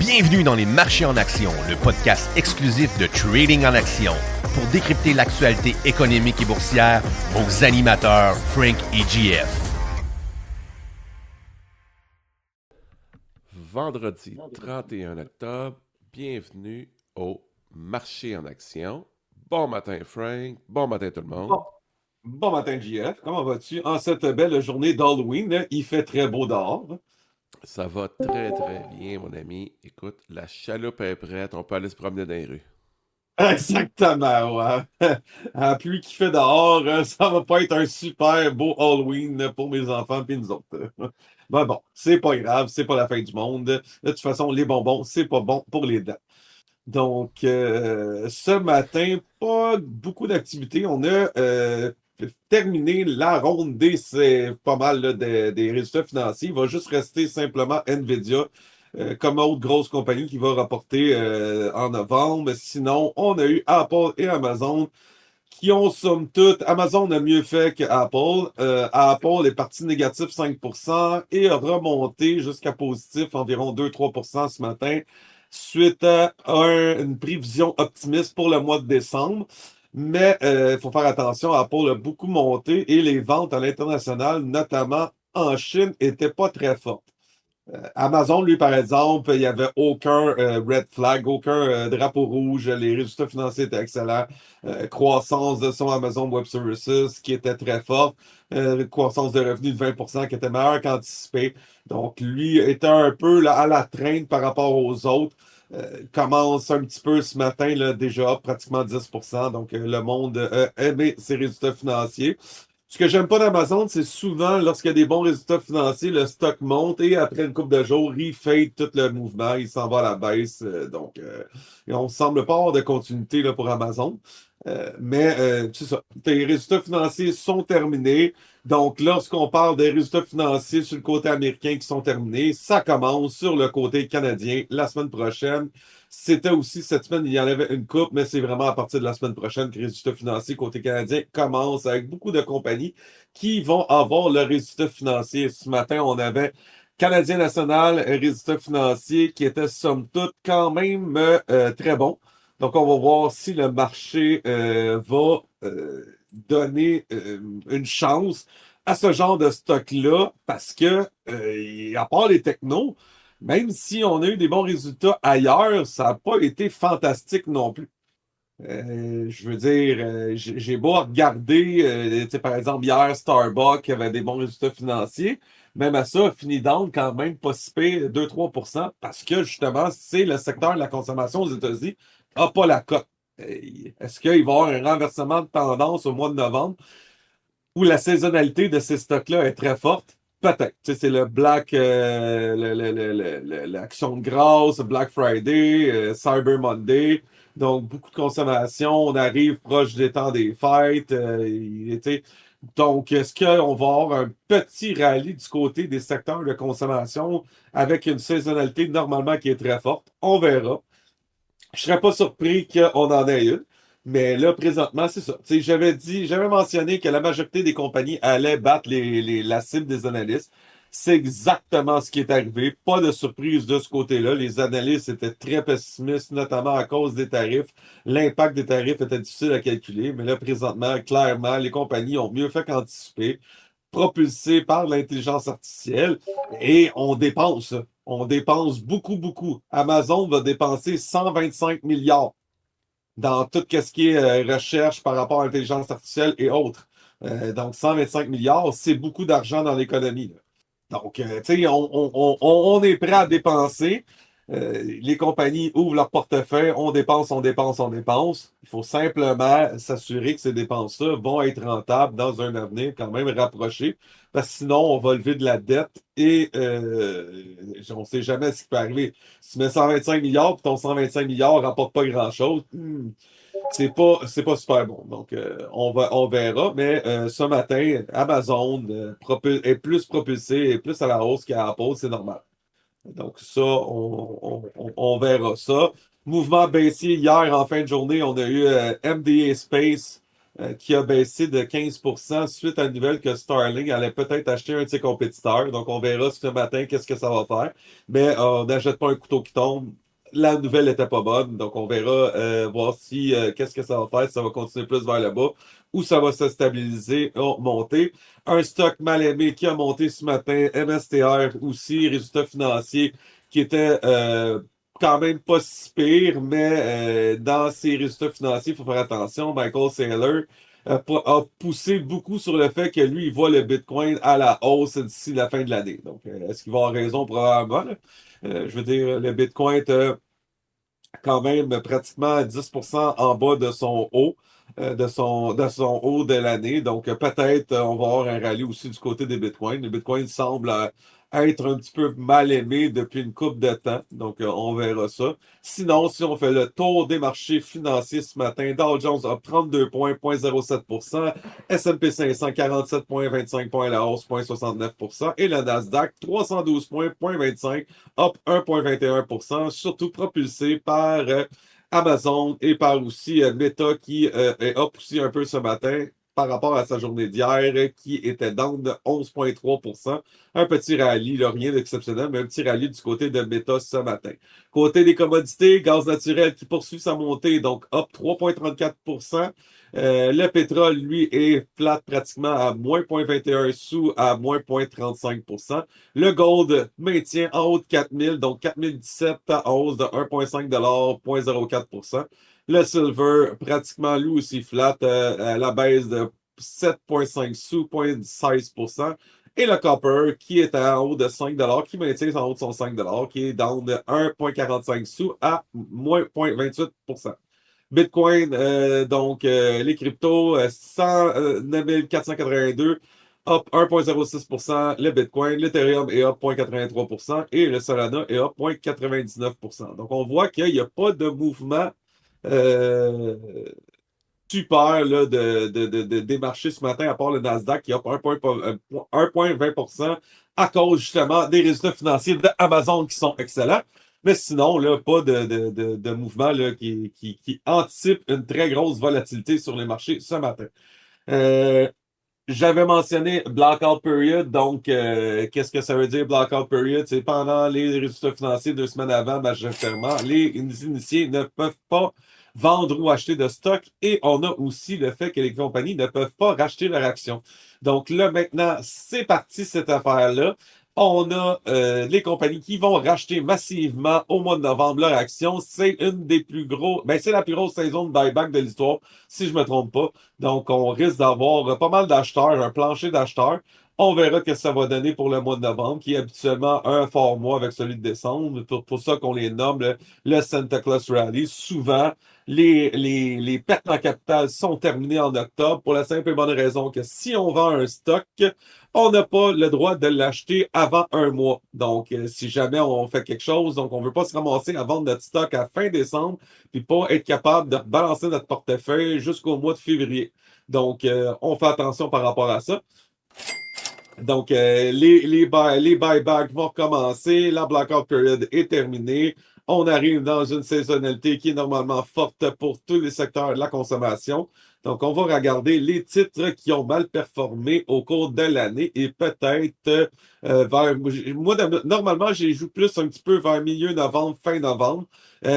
Bienvenue dans les marchés en action, le podcast exclusif de Trading en action. Pour décrypter l'actualité économique et boursière, vos animateurs Frank et JF. Vendredi 31 octobre, bienvenue au marché en action. Bon matin Frank, bon matin tout le monde. Bon matin, JF. Comment vas-tu? En cette belle journée d'Halloween, il fait très beau dehors. Ça va très très bien mon ami. Écoute, la chaloupe est prête, on peut aller se promener dans les rues. Exactement, ouais. La pluie qui fait dehors, ça va pas être un super beau Halloween pour mes enfants et nous autres. Mais bon, c'est pas grave, c'est pas la fin du monde. De toute façon, les bonbons, c'est pas bon pour les dents. Donc, ce matin, pas beaucoup d'activités. On a terminé la ronde des, c'est pas mal là, des résultats financiers. Il va juste rester simplement Nvidia comme autre grosse compagnie qui va rapporter en novembre. Sinon, on a eu Apple et Amazon qui ont somme toute. Amazon a mieux fait que Apple. Apple est parti négatif 5% et a remonté jusqu'à positif environ 2-3% ce matin suite à une prévision optimiste pour le mois de décembre. Mais il faut faire attention, Apple a beaucoup monté et les ventes à l'international, notamment en Chine, n'étaient pas très fortes. Amazon, lui, par exemple, il n'y avait aucun red flag, aucun drapeau rouge. Les résultats financiers étaient excellents. Croissance de son Amazon Web Services qui était très forte. Croissance de revenus de 20% qui était meilleure qu'anticipé. Donc, lui était un peu là, à la traîne par rapport aux autres. Commence un petit peu ce matin, là, déjà pratiquement 10%. Donc, le monde a aimé ses résultats financiers. Ce que j'aime pas d'Amazon, c'est souvent, lorsqu'il y a des bons résultats financiers, le stock monte et après une couple de jours, il fade tout le mouvement, il s'en va à la baisse. Et on semble pas avoir de continuité là, pour Amazon. C'est ça. Les résultats financiers sont terminés. Donc, lorsqu'on parle des résultats financiers sur le côté américain qui sont terminés, ça commence sur le côté canadien la semaine prochaine. C'était aussi cette semaine, il y en avait une coupe, mais c'est vraiment à partir de la semaine prochaine que les résultats financiers côté canadien commencent avec beaucoup de compagnies qui vont avoir leurs résultats financiers. Ce matin, on avait Canadien National, résultats financiers qui étaient somme toute quand même très bons. Donc, on va voir si le marché va donner une chance à ce genre de stock-là parce que, à part les technos, même si on a eu des bons résultats ailleurs, ça n'a pas été fantastique non plus. Je veux dire, j'ai beau regarder, tu sais, par exemple, hier, Starbucks avait des bons résultats financiers. Même à ça, a fini down quand même pas si pire, 2-3% parce que justement, c'est le secteur de la consommation aux États-Unis n'a pas la cote. Est-ce qu'il va y avoir un renversement de tendance au mois de novembre où la saisonnalité de ces stocks-là est très forte? Peut-être. Tu sais, c'est le Black, l'action de grâce, Black Friday, Cyber Monday. Donc, beaucoup de consommation. On arrive proche des temps des fêtes. Tu sais, donc, est-ce qu'on va avoir un petit rallye du côté des secteurs de consommation avec une saisonnalité normalement qui est très forte? On verra. Je serais pas surpris qu'on en ait une. Mais là, présentement, c'est ça. Tu sais, j'avais mentionné que la majorité des compagnies allaient battre la cible des analystes. C'est exactement ce qui est arrivé. Pas de surprise de ce côté-là. Les analystes étaient très pessimistes, notamment à cause des tarifs. L'impact des tarifs était difficile à calculer. Mais là, présentement, clairement, les compagnies ont mieux fait qu'anticiper, propulsées par l'intelligence artificielle. Et on dépense. On dépense beaucoup, beaucoup. Amazon va dépenser 125 milliards dans tout ce qui est recherche par rapport à l'intelligence artificielle et autres. Donc, 125 milliards, c'est beaucoup d'argent dans l'économie. Donc, tu sais, on est prêt à dépenser. Les compagnies ouvrent leur portefeuille, on dépense, on dépense, on dépense. Il faut simplement s'assurer que ces dépenses-là vont être rentables dans un avenir quand même rapproché, parce que sinon, on va lever de la dette et on ne sait jamais ce qui peut arriver. Si tu mets 125 milliards, puis ton 125 milliards ne rapporte pas grand-chose, c'est pas super bon. Donc, on verra. Mais ce matin, Amazon est plus propulsé et plus à la hausse qu'Apple, c'est normal. Donc, ça, on verra ça. Mouvement baissier hier en fin de journée, on a eu MDA Space qui a baissé de 15% suite à la nouvelle que Starlink allait peut-être acheter un de ses compétiteurs. Donc, on verra ce matin qu'est-ce que ça va faire. Mais on n'achète pas un couteau qui tombe. La nouvelle n'était pas bonne. Donc, on verra voir si qu'est-ce que ça va faire, si ça va continuer plus vers le bas ou ça va se stabiliser ou monter. Un stock mal aimé qui a monté ce matin, MSTR aussi, résultat financier qui était quand même pas si pire, mais dans ses résultats financiers, il faut faire attention. Michael Saylor a poussé beaucoup sur le fait que lui, il voit le Bitcoin à la hausse d'ici la fin de l'année. Donc, est-ce qu'il va avoir raison? Probablement, là. Je veux dire, le Bitcoin est quand même pratiquement 10% en bas de son haut, de son haut de l'année. Donc, peut-être on va avoir un rallye aussi du côté des Bitcoins. Le Bitcoin semble être un petit peu mal aimé depuis une couple de temps. Donc, on verra ça. Sinon, si on fait le tour des marchés financiers ce matin, Dow Jones a 32 points, 0,07%, S&P 500, 47,25 points à la hausse, 0,69%, et le Nasdaq, 312 points, 0,25, up 1,21%, surtout propulsé par Amazon et par aussi Meta qui est up aussi un peu ce matin par rapport à sa journée d'hier qui était down de 11,3%. Un petit rallye, là, rien d'exceptionnel, mais un petit rallye du côté de Meta ce matin. Côté des commodités, gaz naturel qui poursuit sa montée, donc up 3,34%. Le pétrole, lui, est flat pratiquement à moins 0,21 sous à moins 0,35%. Le gold maintient en haut de 4000, donc 4017 en hausse de 1,5 0,04%. Le silver, pratiquement lui aussi flat, à la baisse de 7,5 sous, 0,16%. Et le copper, qui est en haut de 5 qui maintient en haut de son 5 qui est down de 1,45 sous à moins 0,28%. Bitcoin, donc les cryptos, 109 482, up 1,06%. Le Bitcoin, l'Ethereum est up 0,83% et le Solana est up 0,99%. Donc, on voit qu'il n'y a pas de mouvement euh, super là, des marchés ce matin, à part le Nasdaq qui est up 1,20% à cause justement des résultats financiers d'Amazon qui sont excellents. Mais sinon, là, pas de mouvement là, qui anticipe une très grosse volatilité sur les marchés ce matin. Euh, J'avais mentionné blackout period, donc qu'est-ce que ça veut dire blackout period? C'est pendant les résultats financiers 2 semaines avant, majoritairement, les initiés ne peuvent pas vendre ou acheter de stock et on a aussi le fait que les compagnies ne peuvent pas racheter leurs actions. Donc là, maintenant, c'est parti cette affaire-là. On a les compagnies qui vont racheter massivement au mois de novembre leurs actions. C'est une des plus gros, ben c'est la plus grosse saison de buyback de l'histoire, si je me trompe pas. Donc, on risque d'avoir pas mal d'acheteurs, un plancher d'acheteurs. On verra ce que ça va donner pour le mois de novembre, qui est habituellement un fort mois avec celui de décembre. Pour ça qu'on les nomme le Santa Claus Rally. Souvent, les pertes en capital sont terminées en octobre pour la simple et bonne raison que si on vend un stock, on n'a pas le droit de l'acheter avant un mois. Donc, si jamais on fait quelque chose, donc on ne veut pas se ramasser à vendre notre stock à fin décembre, puis pas être capable de balancer notre portefeuille jusqu'au mois de février. Donc, on fait attention par rapport à ça. Donc, les buybacks vont recommencer. La blackout period est terminée. On arrive dans une saisonnalité qui est normalement forte pour tous les secteurs de la consommation. Donc, on va regarder les titres qui ont mal performé au cours de l'année et peut-être moi, normalement, j'y joue plus un petit peu vers milieu novembre, fin novembre.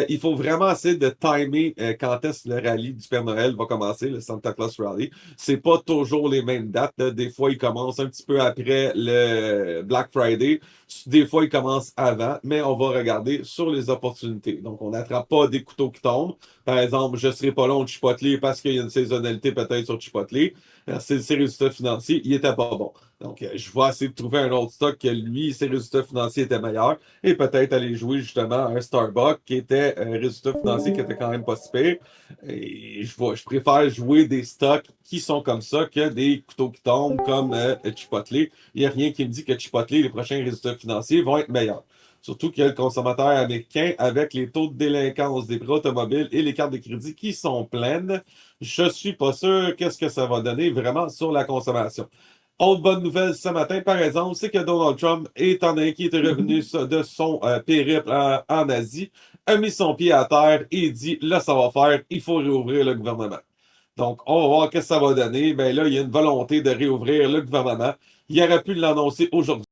Il faut vraiment essayer de timer quand est-ce que le rallye du Père Noël va commencer, le Santa Claus Rally. C'est pas toujours les mêmes dates. Là. Des fois, il commence un petit peu après le Black Friday. Des fois, il commence avant, mais on va regarder sur les opportunités. Donc, on n'attrape pas des couteaux qui tombent. Par exemple, je ne serai pas long de Chipotle parce qu'il y a une saisonnalité peut-être sur Chipotle. Ses résultats financiers, il n'était pas bon. Donc, je vais essayer de trouver un autre stock que lui, ses résultats financiers étaient meilleurs et peut-être aller jouer justement un Starbucks qui était un résultat financier qui était quand même pas si pire. Et je préfère jouer des stocks qui sont comme ça que des couteaux qui tombent comme Chipotle. Il n'y a rien qui me dit que Chipotle, les prochains résultats financiers vont être meilleurs. Surtout qu'il y a le consommateur américain avec les taux de délinquance des prêts automobiles et les cartes de crédit qui sont pleines. Je suis pas sûr qu'est-ce que ça va donner vraiment sur la consommation. Autre bonne nouvelle ce matin, par exemple, c'est que Donald Trump, étant donné qu'il était revenu de son périple en Asie, a mis son pied à terre et dit, là, ça va faire, il faut réouvrir le gouvernement. Donc, on va voir ce que ça va donner. Ben là, il y a une volonté de réouvrir le gouvernement. Il aurait pu l'annoncer aujourd'hui.